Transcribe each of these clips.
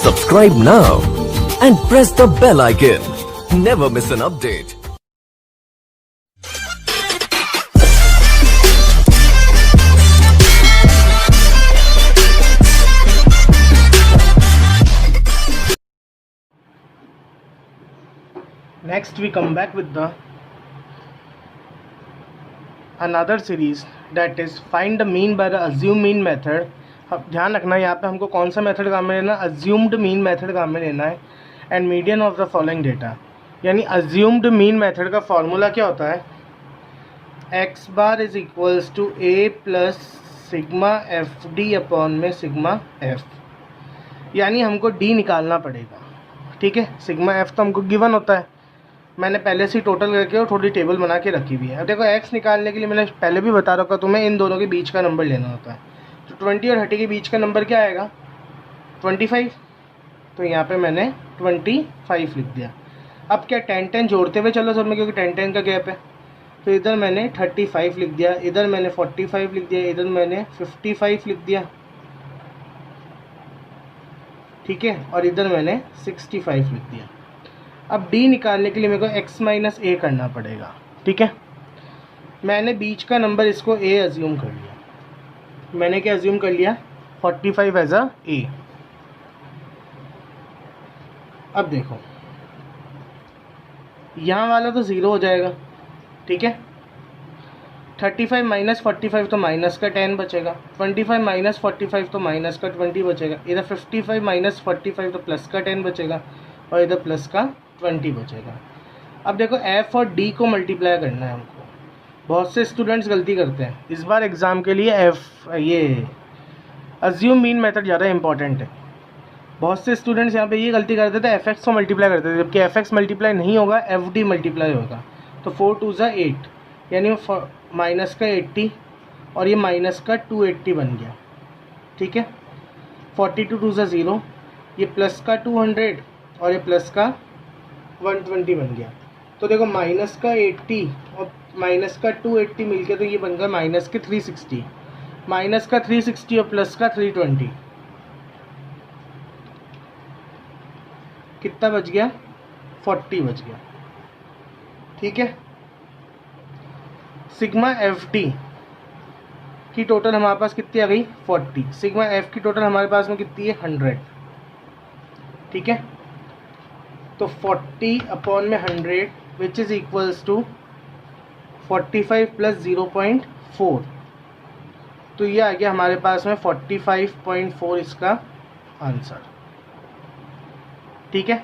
Subscribe now and press the bell icon. Never miss an update. Next we come back with the another series, that is find the mean by the assumed mean method. अब ध्यान रखना यहाँ पे हमको कौन सा method काम में लेना, अज्यूम्ड मीन मेथड काम में लेना है, and median of the following data. यानी अज्यूम्ड मीन मेथड का फॉर्मूला क्या होता है, X bar is equals to A plus sigma F D upon में सिग्मा एफ। यानी हमको डी निकालना पड़ेगा, ठीक है। सिग्मा एफ तो हमको गिवन होता है, मैंने पहले से टोटल करके और थोड़ी टेबल बना के रखी हुई है। अब देखो एक्स निकालने के लिए मैंने पहले भी बता रखा तुम्हें, इन दोनों के बीच का नंबर लेना होता है। तो 20 और 30 के बीच का नंबर क्या आएगा, 25। तो यहाँ पे मैंने 25 लिख दिया। अब क्या 10 जोड़ते हुए चलो सब में, क्योंकि 10 का गैप है। तो इधर मैंने 35 लिख दिया, इधर मैंने 45 लिख दिया, इधर मैंने 55 लिख दिया, ठीक है। और इधर मैंने 65 लिख दिया। अब डी निकालने के लिए मेरे को x माइनस ए करना पड़ेगा, ठीक है। मैंने बीच का नंबर इसको a अज्यूम कर लिया। मैंने क्या अज्यूम कर लिया, 45 एज अ ए। अब देखो यहाँ वाला तो ज़ीरो हो जाएगा, ठीक है। 35 माइनस 45 तो माइनस का 10 बचेगा, 25 माइनस 45 तो माइनस का 20 बचेगा, इधर 55 माइनस 45 तो प्लस का 10 बचेगा, और इधर प्लस का 20 बचेगा। अब देखो f और d को मल्टीप्लाई करना है हमको। बहुत से स्टूडेंट्स गलती करते हैं इस बार एग्ज़ाम के लिए, ये अज्यूम मीन मेथड ज़्यादा इंपॉर्टेंट है। बहुत से स्टूडेंट्स यहाँ पे ये गलती करते थे, fx को मल्टीप्लाई करते थे, जबकि fx मल्टीप्लाई नहीं होगा, fd मल्टीप्लाई होगा। तो 4 2 ज़ा 8, यानी माइनस का 80 और ये माइनस का 280 बन गया, ठीक है। 42 2 ज़ा 0, ये प्लस का 200 और ये प्लस का 120 बन गया। तो देखो माइनस का 80 और माइनस का 280 मिलके तो ये बन गया माइनस के 360, माइनस का 360 और प्लस का 320, कितना बच गया, 40 बच गया, ठीक है। सिग्मा एफ डी की टोटल हमारे पास कितनी आ गई, 40। सिग्मा एफ की टोटल हमारे पास में कितनी है, 100, ठीक है। तो 40 अपॉन में 100 which is equals to 45 plus 0.4। तो ये आ गया हमारे पास में 45.4 इसका आंसर, ठीक है।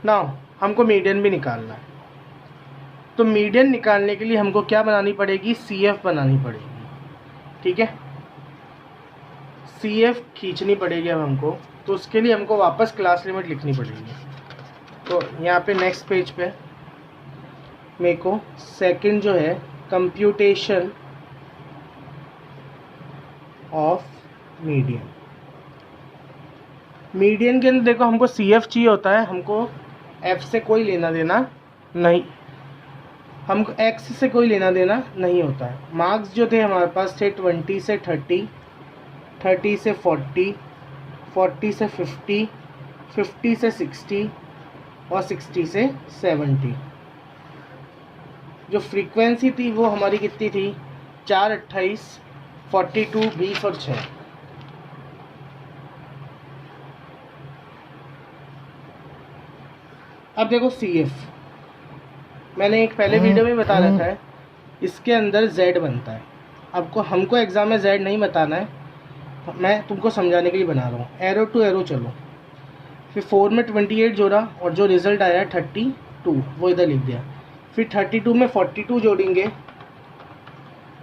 नाउ हमको मीडियन भी निकालना है। तो मीडियन निकालने के लिए हमको क्या बनानी पड़ेगी, CF बनानी पड़ेगी, ठीक है। CF खींचनी पड़ेगी अब हमको। तो उसके लिए हमको वापस क्लास लिमिट लिखनी पड़ेगी। तो यहाँ पे नेक्स्ट पेज पे मेरे को सेकंड जो है, कंप्यूटेशन ऑफ मीडियन। मीडियन के अंदर देखो हमको CF चाहिए होता है, हमको F से कोई लेना देना नहीं, हमको X से कोई लेना देना नहीं होता है। मार्क्स जो थे हमारे पास थे 20 से 30, 30 से 40, 40 से 50, 50 से 60 और 60 से 70। जो फ्रीक्वेंसी थी वो हमारी कितनी थी, 4 28 42 20 और 6। अब देखो CF मैंने एक पहले वीडियो में बता रखा है, इसके अंदर Z बनता है। आपको हमको एग्ज़ाम में Z नहीं बताना है, मैं तुमको समझाने के लिए बना रहा हूँ। एरो टू एरो चलो, फिर 4 में 28 जोड़ा और जो रिज़ल्ट आया 32 वो इधर लिख दिया। फिर 32 में 42 जोड़ेंगे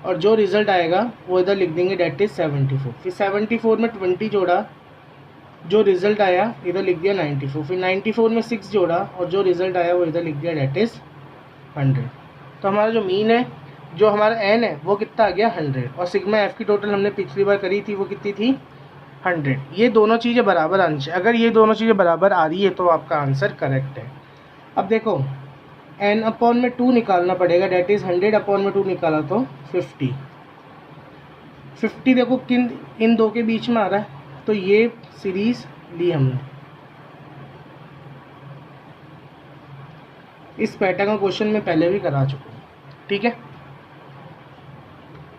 और जो रिज़ल्ट आएगा वो इधर लिख देंगे, डेट इज़ 74। फिर 74 में 20 जोड़ा, जो रिज़ल्ट आया इधर लिख दिया 94। फिर 94 में 6 जोड़ा और जो रिज़ल्ट आया वो इधर लिख दिया, डेट इज़ 100। तो हमारा जो मीन है, जो हमारा एन है वो कितना आ गया, 100। और सिग्मा एफ की टोटल हमने पिछली बार करी थी, वो कितनी थी, 100। ये दोनों चीज़ें बराबर आनी चाहिए। अगर ये दोनों चीज़ें बराबर आ रही है तो आपका आंसर करेक्ट है। अब देखो n अपॉन में 2 निकालना पड़ेगा, डेट इज़ 100 अपॉन में 2 निकाला तो 50। 50 देखो किन इन दो के बीच में आ रहा है, तो ये सीरीज ली हमने। इस पैटर्न का क्वेश्चन मैं पहले भी करा चुका हूँ, ठीक है।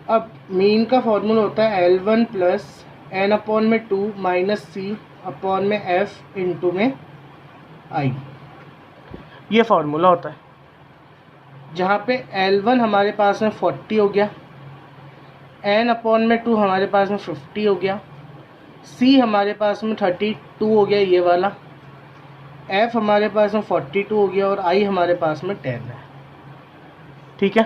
अब मीन का फॉर्मूला होता है L1 प्लस एन अपॉन में 2 माइनस सी अपॉन में एफ इंटू में आई, ये फॉर्मूला होता है। जहाँ पे L1 हमारे पास में 40 हो गया, एन अपॉन में 2 हमारे पास में 50 हो गया, सी हमारे पास में 32 हो गया ये वाला, एफ हमारे पास में 42 हो गया और आई हमारे पास में 10 है, ठीक है।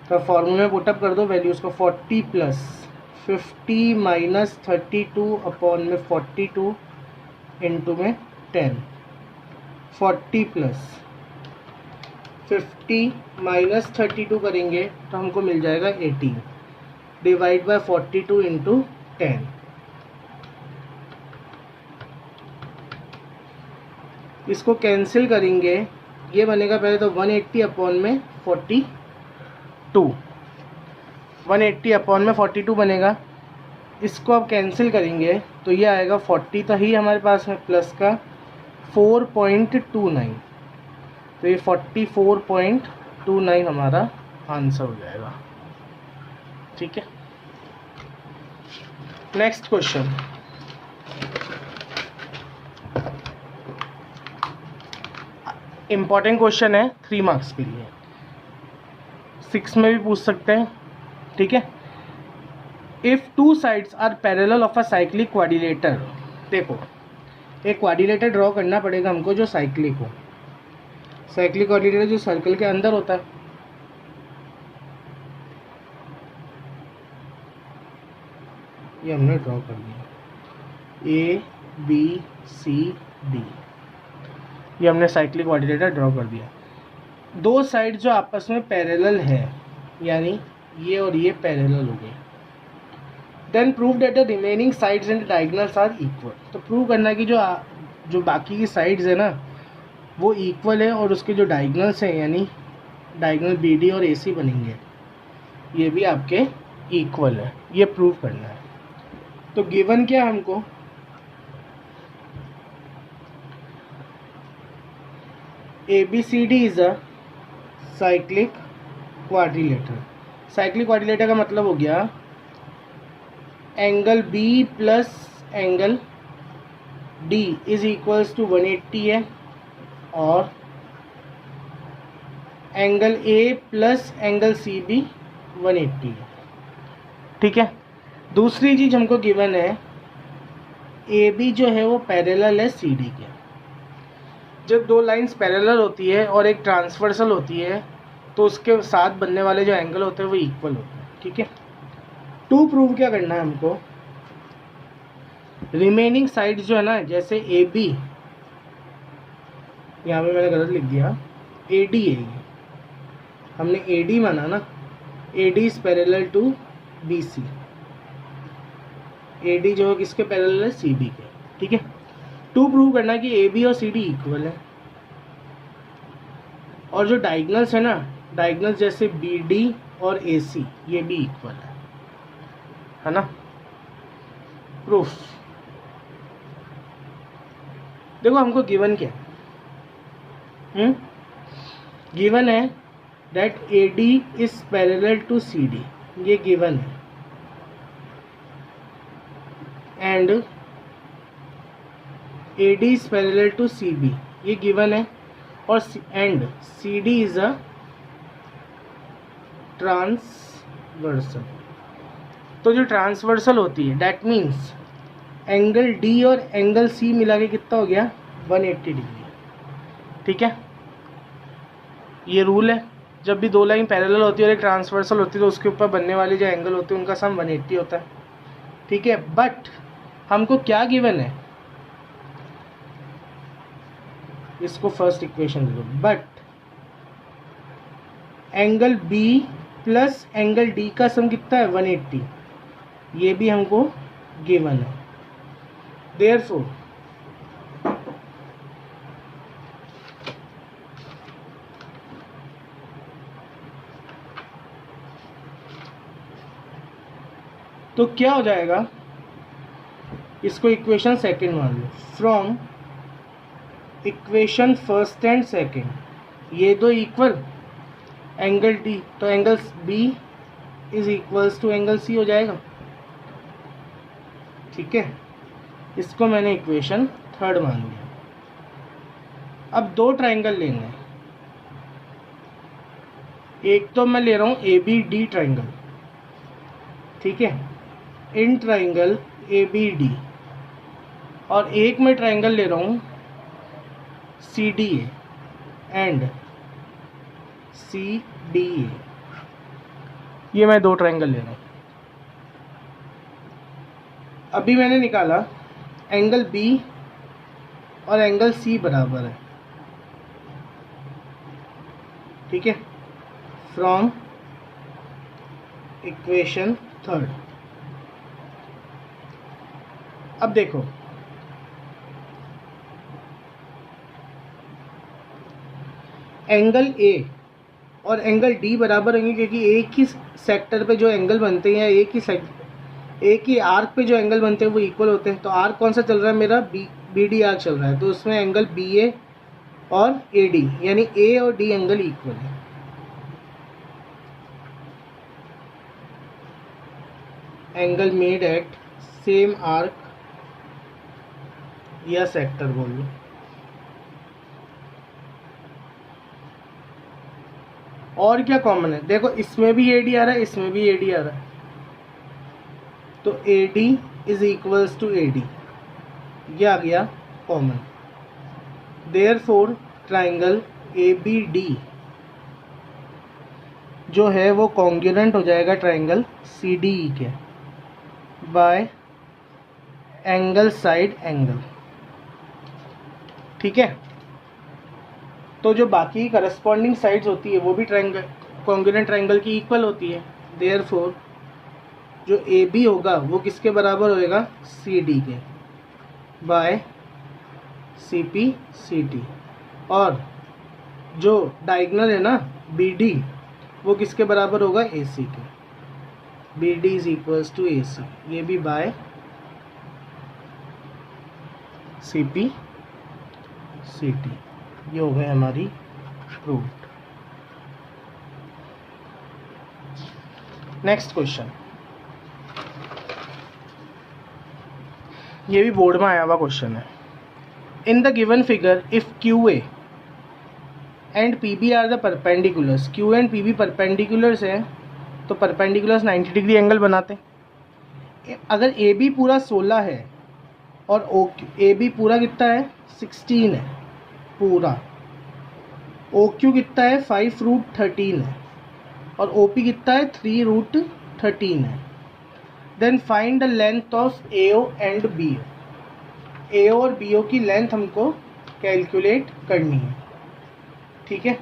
तो फॉर्मूले में पुटअप कर दो वैल्यूज़ को। 40 प्लस 50 माइनस 32 अपॉन में 42 इंटू में 10, 40 प्लस 50 माइनस 32 करेंगे तो हमको मिल जाएगा 18, डिवाइड बाय 42 इंटू 10। इसको कैंसिल करेंगे, ये बनेगा पहले तो 180 अपॉन में 42, 180 अपॉन में 42 बनेगा। इसको अब कैंसिल करेंगे तो ये आएगा 40 तो ही हमारे पास है प्लस का 4.29, तो ये 44.29 हमारा आंसर हो जाएगा, ठीक है। नेक्स्ट क्वेश्चन, इम्पॉर्टेंट क्वेश्चन है 3 मार्क्स के लिए, 6 में भी पूछ सकते हैं, ठीक है। If 2 sides are parallel of a cyclic quadrilateral, देखो एक क्वाड्रिलेटर ड्रॉ करना पड़ेगा हमको जो साइक्लिक हो। साइक्लिक क्वाड्रिलेटर जो सर्कल के अंदर होता है, ये हमने ड्रॉ कर दिया, A B C D, ये हमने साइक्लिक क्वाड्रिलेटर ड्रॉ कर दिया। 2 साइड जो आपस में पैरेलल है, यानी ये और ये पैरेलल हो गए। Then prove that the remaining sides and diagonals are equal, तो प्रूव करना कि जो बाकी की साइड्स है ना वो इक्वल है और उसके जो डायगोनल्स हैं यानी डायगोनल BD और AC बनेंगे ये भी आपके इक्वल है, ये प्रूव करना है। तो गिवन क्या है हमको, ABCD is a cyclic quadrilateral. Cyclic quadrilateral का मतलब हो गया angle B plus angle D is equals to 180 है और angle A plus angle CB 180 है, ठीक है। दूसरी चीज़ हमको गिवन है AB जो है वो पैरेलल है CD के। जब 2 लाइंस पैरेलल होती है और एक ट्रांसवर्सल होती है तो उसके साथ बनने वाले जो एंगल होते हैं वो इक्वल होते हैं, ठीक है। 2 प्रूव क्या करना है हमको, रिमेनिंग साइड जो है ना, जैसे AB, यहाँ पे मैंने गलत लिख दिया, AD है ये, हमने AD माना ना, AD is parallel to BC, AD जो है किसके पैरेलल है, CB के, ठीक है। 2 प्रूव करना है कि AB और CD इक्वल है और जो डायगोनल्स है ना, डायगोनल्स जैसे BD और AC ये भी इक्वल है ना। प्रूफ देखो हमको गिवन क्या है, गिवन है that AD is parallel to CD, ये गिवन है, and AD is parallel to CB, ये गिवन है, और and CD is a transversal. तो जो ट्रांसवर्सल होती है दैट मीन्स एंगल D और एंगल C मिला के कितना हो गया, 180 डिग्री, ठीक है। ये रूल है, जब भी 2 लाइन पैरेलल होती है और एक ट्रांसवर्सल होती है तो उसके ऊपर बनने वाले जो एंगल होते हैं उनका सम 180 होता है, ठीक है। बट हमको क्या गिवन है, इसको फर्स्ट इक्वेशन दे दो, but angle B plus angle D का सम कितना है, 180, ये भी हमको गिवन है। देयरफॉर तो क्या हो जाएगा, इसको इक्वेशन सेकंड मान लो। From equation first and second ये दो इक्वल एंगल डी, तो angle B is equals to angle C हो जाएगा। ठीक है, इसको मैंने इक्वेशन थर्ड मान लिया। अब दो ट्राइंगल लेंगे, एक तो मैं ले रहा हूँ ए बी डी ट्राइंगल, ठीक है, in triangle A B D, और एक मैं ट्राइंगल ले रहा हूँ C D A and C D A. ये मैं दो ट्राइंगल ले रहा हूँ। अभी मैंने निकाला एंगल बी और एंगल सी बराबर है। ठीक है, फ्रॉम इक्वेशन थर्ड। अब देखो एंगल ए और एंगल डी बराबर होंगे, क्योंकि एक ही सेक्टर पे जो एंगल बनते हैं, एक ही आर्क पे जो एंगल बनते हैं वो इक्वल होते हैं। तो आर्क कौन सा चल रहा है मेरा, बी डी आर्क चल रहा है, तो उसमें एंगल बी ए और ए डी यानी ए और डी एंगल इक्वल है। Angle made at same arc या सेक्टर बोल लो। और क्या कॉमन है, देखो इसमें भी ए डी आ रहा है, इसमें भी ए डी आ रहा है, तो A D is equals to A D, ये आ गया common. Therefore triangle A B D जो है वो कॉन्ग्रुएंट हो जाएगा ट्राइंगल सी डी ई के बाय एंगल साइड एंगल। ठीक है, तो जो बाकी करस्पॉन्डिंग साइड्स होती है वो भी ट्राइंगल कॉन्ग्रुएंट ट्राइंगल की इक्वल होती है। देयरफॉर जो ए बी होगा वो किसके बराबर होएगा, सी डी के by C P C T, और जो डायगोनल है ना बी डी वो किसके बराबर होगा, ए सी के, B D is equals to A C, ये भी by C P C T. ये हो गई हमारी प्रूव्ड। नेक्स्ट क्वेश्चन, ये भी बोर्ड में आया हुआ क्वेश्चन है। In the given figure if Q A and P B are the perpendiculars, Q and P B perpendiculars हैं, तो परपेंडिकुलर्स 90 डिग्री एंगल बनाते हैं। अगर ए बी पूरा 16 है और ओ ए बी पूरा कितना है, 16 है पूरा, ओ क्यू कितना है, 5√13 है, और ओ पी कितना है, 3√13 है। Then find the length of A O and B O. A O और बी ओ की लेंथ हमको कैलकुलेट करनी है। ठीक है,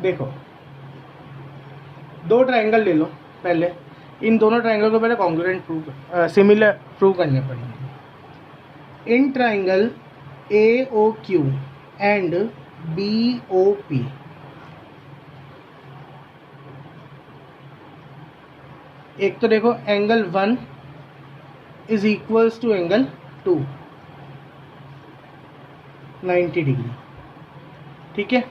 देखो दो ट्राइंगल ले लो, पहले इन दोनों ट्राइंगल को पहले कॉन्ग्रुएंट प्रूव सिमिलर प्रूव करने पड़ेंगे। In triangle A O Q and B O P, एक तो देखो angle 1 is equals to angle 2, 90 degree. ठीक है,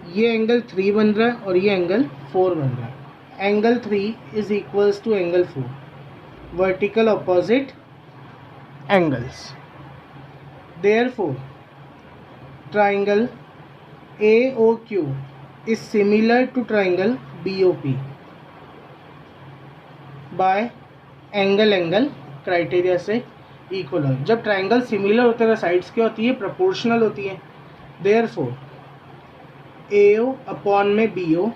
ये एंगल 3 बन रहा है और ये एंगल 4 बन रहा है। Angle 3 is equals to angle 4, vertical opposite angles. Therefore triangle A O Q is similar to triangle B O P by angle angle criteria से इक्वल हो। जब ट्राइंगल सिमिलर होते हैं साइड्स क्या होती है, प्रोपोर्शनल होती है। देयरफॉर ए ओ अपॉन में B O,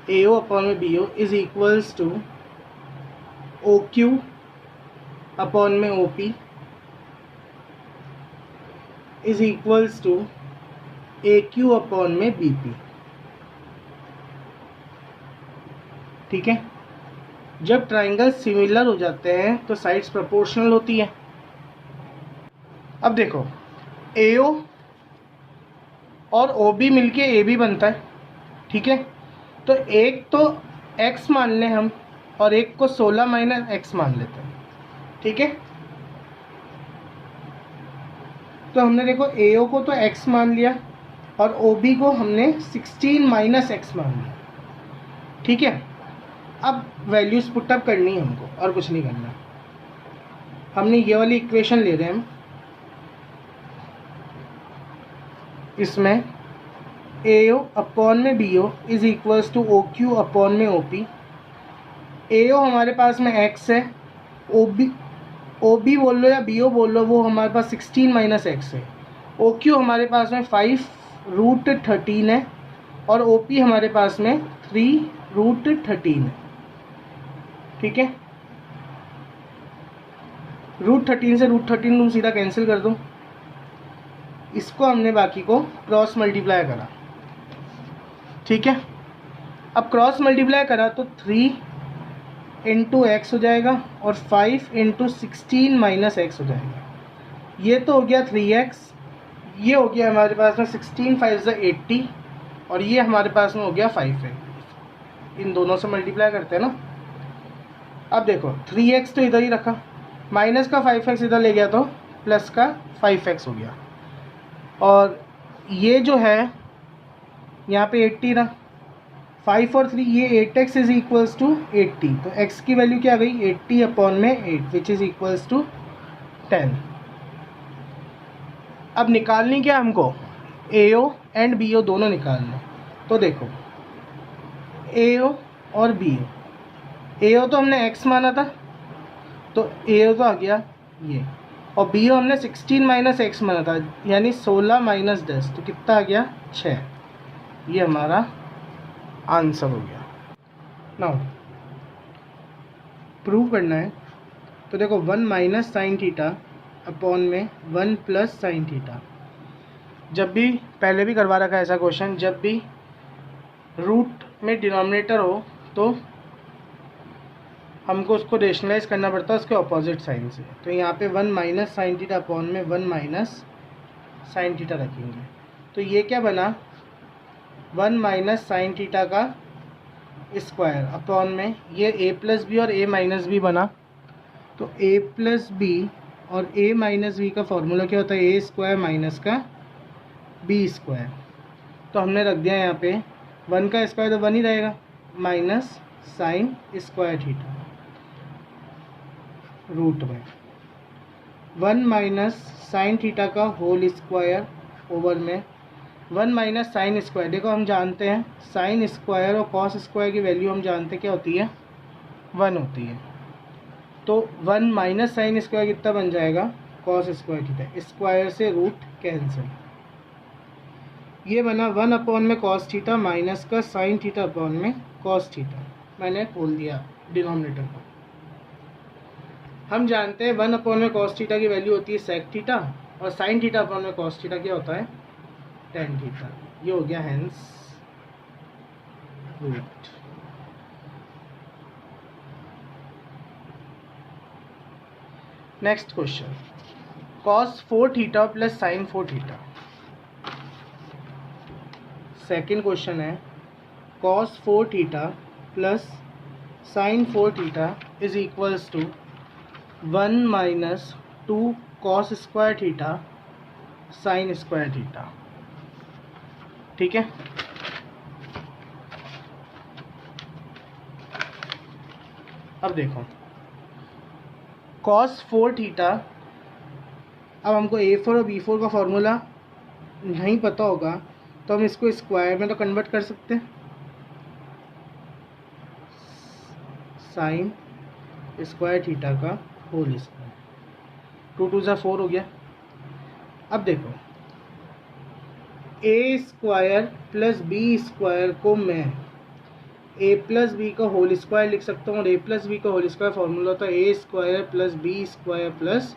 A O upon में B O is equals to O Q upon में O P is equals to A Q upon में बी पी। ठीक है, जब ट्राइंगल सिमिलर हो जाते हैं तो साइड्स प्रोपोर्शनल होती है। अब देखो ए ओ और ओ बी मिलके ए बी बनता है। ठीक है, तो एक तो x मान लें हम और एक को 16 माइनस x मान लेते हैं, ठीक है। तो हमने देखो AO को तो x मान लिया और OB को हमने 16 माइनस x मान लिया, ठीक है। अब वैल्यूज पुटअप करनी है हमको और कुछ नहीं करना। हमने ये वाली इक्वेशन ले रहे हैं हम, इसमें AO अपॉन में BO is equals to OQ upon में OP। AO हमारे पास में x है, OB बोल लो या BO बोल लो, वो हमारे पास 16 माइनस x है। OQ हमारे पास में 5√13 है और OP हमारे पास में 3√13 है, ठीक है। √13 से √13 तुम सीधा कैंसिल कर दो। इसको हमने बाकी को क्रॉस मल्टीप्लाई करा, ठीक है। अब क्रॉस मल्टीप्लाई करा तो 3 इंटू एक्स हो जाएगा और 5 इंटू 16 माइनस एक्स हो जाएगा। ये तो हो गया 3x, ये हो गया हमारे पास में 16 5 80 और ये हमारे पास में हो गया 5x। इन दोनों से मल्टीप्लाई करते हैं ना। अब देखो 3x तो इधर ही रखा, माइनस का 5x इधर ले गया तो प्लस का 5x हो गया, और ये जो है यहाँ पे 80 ना, 5 और 3 ये 8x इज इक्वल्स टू 80। तो x की वैल्यू क्या आ गई 80 अपॉन में 8 विच इज इक्वल्स टू 10। अब निकालनी क्या हमको, AO एंड BO दोनों निकालना। तो देखो AO और BO, AO तो हमने x माना था तो AO तो आ गया ये, और BO हमने 16 माइनस x माना था यानी 16 माइनस 10, तो कितना आ गया 6। ये हमारा आंसर हो गया। नाउ प्रूव करना है, तो देखो 1 माइनस साइन थीटा अपॉन में 1 प्लस साइन थीटा। जब भी, पहले भी करवा रखा है ऐसा क्वेश्चन, जब भी रूट में डिनोमिनेटर हो तो हमको उसको रेशनलाइज करना पड़ता है उसके ऑपोजिट साइन से। तो यहाँ पे 1 माइनस साइन थीटा अपॉन में 1 माइनस साइन थीटा रखेंगे। तो ये क्या बना 1 माइनस साइन थीटा का स्क्वायर अपॉन में ये a प्लस बी और a माइनस बी बना। तो a प्लस बी और a माइनस बी का फॉर्मूला क्या होता है, a स्क्वायर माइनस का b स्क्वायर। तो हमने रख दिया यहाँ पे 1 का स्क्वायर तो 1 ही रहेगा, minus sine square theta root में 1 माइनस साइन थीटा का होल स्क्वायर ओवर में 1 माइनस साइन स्क्वायर। देखो हम जानते हैं साइन स्क्वायर और कॉस स्क्वायर की वैल्यू हम जानते हैं क्या होती है 1 होती है। तो 1 माइनस साइन स्क्वायर कितना बन जाएगा कॉस स्क्वायर थीटा, स्क्वायर से रूट कैंसिल। ये बना 1 अपॉन में कॉस थीटा माइनस का साइन थीटा अपॉन में कॉस थीटा। मैंने खोल दिया डिनोमिनेटर को। हम जानते हैं 1 अपॉन में कॉस थीटा की वैल्यू होती है सेक थीटा और साइन थीटा अपॉन में कॉस थीटा क्या होता है टेन थीटा। ये हो गया hence root. Next question, cos 4 theta plus sine 4 theta. Second question है cos 4 theta plus sine 4 theta is equals to 1 minus 2 cos square theta sine square theta, ठीक है। अब देखो cos 4 थीटा, अब हमको A4 और B4 का फॉर्मूला नहीं पता होगा तो हम इसको स्क्वायर में तो कन्वर्ट कर सकते हैं, साइन स्क्वायर थीटा का होल स्क्वायर, 2 2 ज़ा 4 हो गया। अब देखो A square plus B square को मैं ए प्लस बी का होल स्क्वायर लिख सकता हूँ और ए प्लस बी का होल स्क्वायर फॉर्मूला होता है A square plus B square plus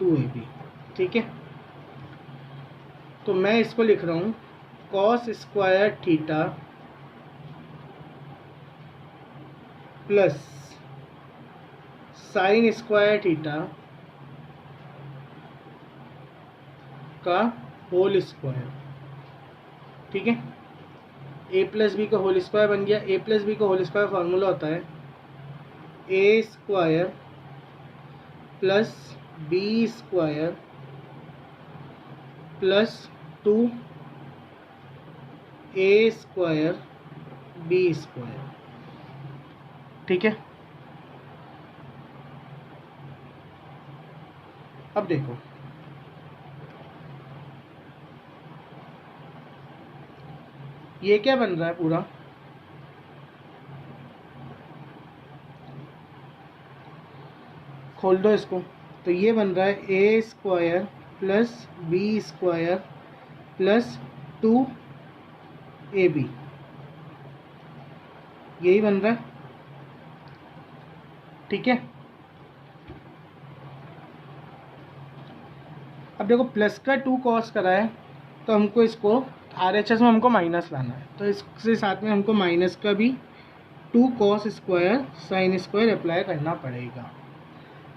2ab, ठीक है। तो मैं इसको लिख रहा हूँ cos square theta plus sine square theta का होल स्क्वायर, ठीक है। ए प्लस बी का होल स्क्वायर बन गया। ए प्लस बी का होल स्क्वायर फार्मूला होता है A square plus B square plus 2a square B square. ठीक है, अब देखो ये क्या बन रहा है पूरा, खोल दो इसको, तो ये बन रहा है A square plus B square plus 2ab, यही बन रहा है। ठीक है, अब देखो प्लस का 2 कॉस करा है, तो हमको इसको RHS में हमको माइनस लाना है, तो इसके साथ में हमको माइनस का भी 2 cos square sine square apply करना पड़ेगा।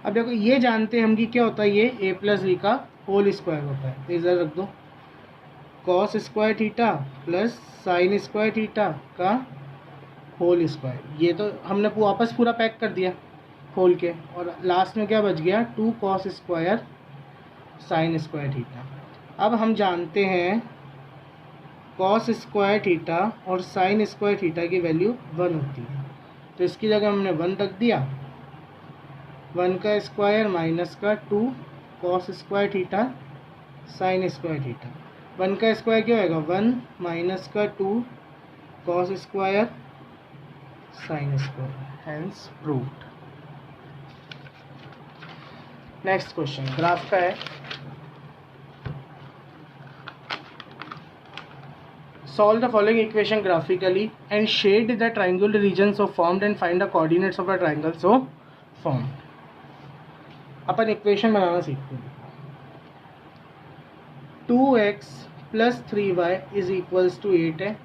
अब देखो ये जानते हैं हम कि क्या होता है, ये ए प्लस बी का होल स्क्वायर होता है, तो इधर रख दो cos square theta plus sine square theta का होल स्क्वायर। ये तो हमने वापस पूरा पैक कर दिया खोल के, और लास्ट में क्या बच गया 2 cos square sine square theta. अब हम जानते हैं कॉस स्क्वायर थीटा और साइन स्क्वायर थीटा की वैल्यू 1 होती है, तो इसकी जगह हमने 1 रख दिया। 1 का स्क्वायर माइनस का 2 cos square theta sine square theta. 1 का स्क्वायर क्या होएगा 1 माइनस का 2 cos square sine square, hence proved. Next question graph का है। Solve the following equation graphically and shade the triangular regions so formed and find the coordinates of the triangle so formed. अपन equation बनाना सीखते हैं। 2x plus 3y is equals to 8 है,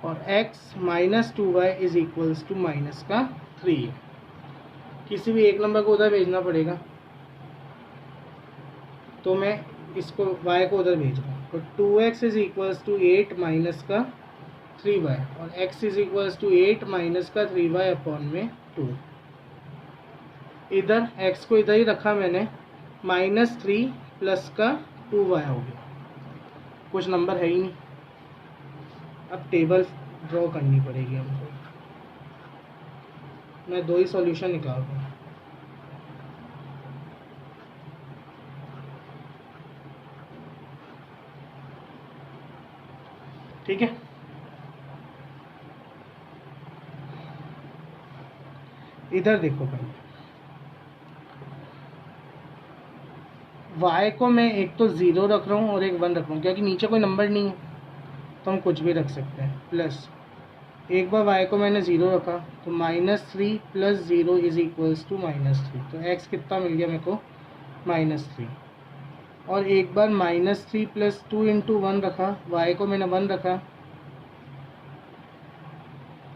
और x minus 2y is equals to minus का 3 है। किसी भी एक नंबर को उधर भेजना पड़ेगा, तो मैं इसको y को उधर भेज रहा हूँ, तो 2x is equals to 8 minus का 3y, और x is equals to 8 minus का 3y अपॉन में 2। इधर x को इधर ही रखा मैंने, माइनस 3 प्लस का 2y हो गया, कुछ नंबर है ही नहीं। अब टेबल ड्रॉ करनी पड़ेगी हमको, मैं 2 ही सॉल्यूशन निकाल रहा हूँ। ठीक है, इधर देखो पहले y को मैं एक तो 0 रख रहा हूँ और एक 1 रख रहा हूँ, क्योंकि नीचे कोई नंबर नहीं है तो हम कुछ भी रख सकते हैं। प्लस एक बार y को मैंने 0 रखा, तो -3 प्लस 0 इज इक्वल्स टू -3, तो x कितना मिल गया मेरे को -3। और एक बार -3 प्लस 2 इंटू 1 रखा, y को मैंने 1 रखा,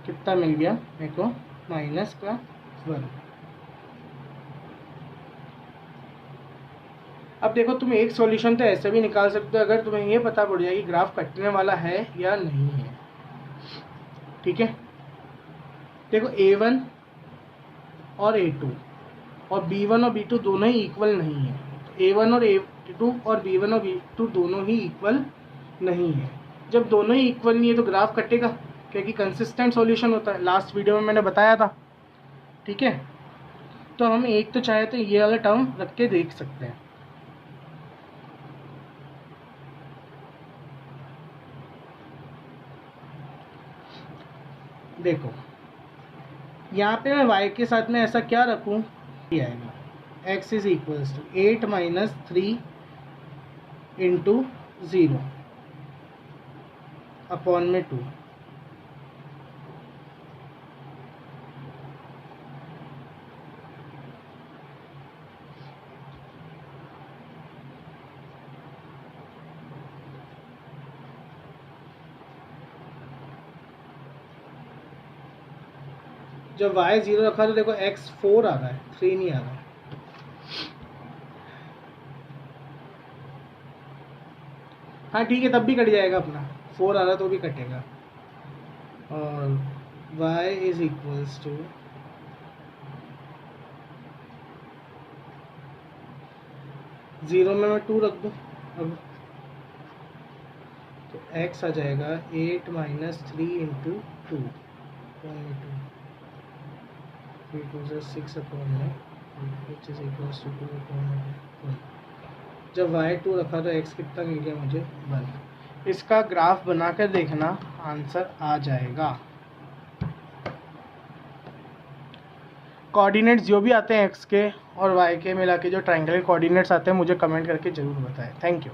कितना मिल गया मेरे को -1। अब देखो तुम एक सॉल्यूशन तो ऐसे भी निकाल सकते हो अगर तुम्हें ये पता पड़ जाए कि ग्राफ कटने वाला है या नहीं है। ठीक है, देखो A1 और A2 और B1 और B2 दोनों ही इक्वल नहीं है। A1 और A2 और B1 और B2 दोनों ही इक्वल नहीं है। जब दोनों ही इक्वल नहीं है तो ग्राफ कटेगा, क्योंकि कंसिस्टेंट सॉल्यूशन होता है, लास्ट वीडियो में मैंने बताया था। ठीक है, तो हम एक तो चाहे तो ये वाला टर्म रख के देख सकते हैं। देखो यहाँ पे मैं y के साथ में ऐसा क्या रखूँ, ये आएगा x is equals to 8 minus 3 into 0 upon में 2। जब y 0 रखा तो देखो x 4 आ रहा है, 3 नहीं आ रहा है। हाँ ठीक है, तब भी कट जाएगा अपना, 4 आ रहा तो भी कटेगा। और y इज इक्वल्स टू 0 में मैं 2 रख दूँ अब, तो x आ जाएगा 8 माइनस 3 इंटू 2 3 2 6 अपॉन में which is equals to 2 upon में। जब y2 रखा तो x कितना मिल गया मुझे 1। इसका ग्राफ बनाकर देखना, आंसर आ जाएगा। कोऑर्डिनेट्स जो भी आते हैं x के और y के मिला के जो ट्रायंगल कोऑर्डिनेट्स आते हैं मुझे कमेंट करके ज़रूर बताएं। Thank you.